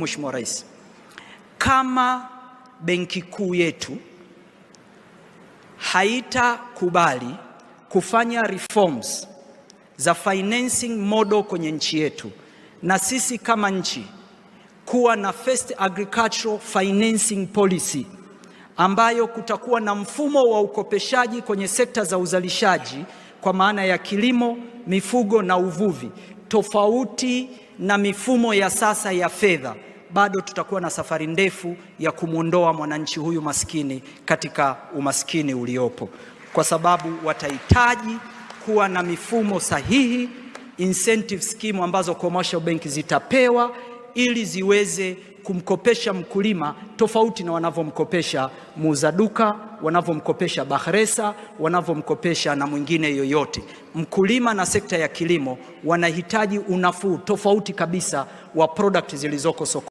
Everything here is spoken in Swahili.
Mheshimiwa Rais, kama benki kuu yetu haitakubali kufanya reforms za financing model kwenye nchi yetu, na sisi kama nchi kuwa na first agricultural financing policy ambayo kutakuwa na mfumo wa ukopeshaji kwenye sekta za uzalishaji kwa maana ya kilimo, mifugo na uvuvi, tofauti na mifumo ya sasa ya fedha, bado tutakuwa na safari ndefu ya kumwondoa mwananchi huyu maskini katika umaskini uliopo, kwa sababu watahitaji kuwa na mifumo sahihi, incentive scheme ambazo commercial bank zitapewa ili ziweze kumkopesha mkulima tofauti na wanavyomkopesha muuza duka, wanavyomkopesha Bakhresa, wanavyomkopesha na mwingine yoyote. Mkulima na sekta ya kilimo wanahitaji unafuu tofauti kabisa wa product zilizoko sokoni.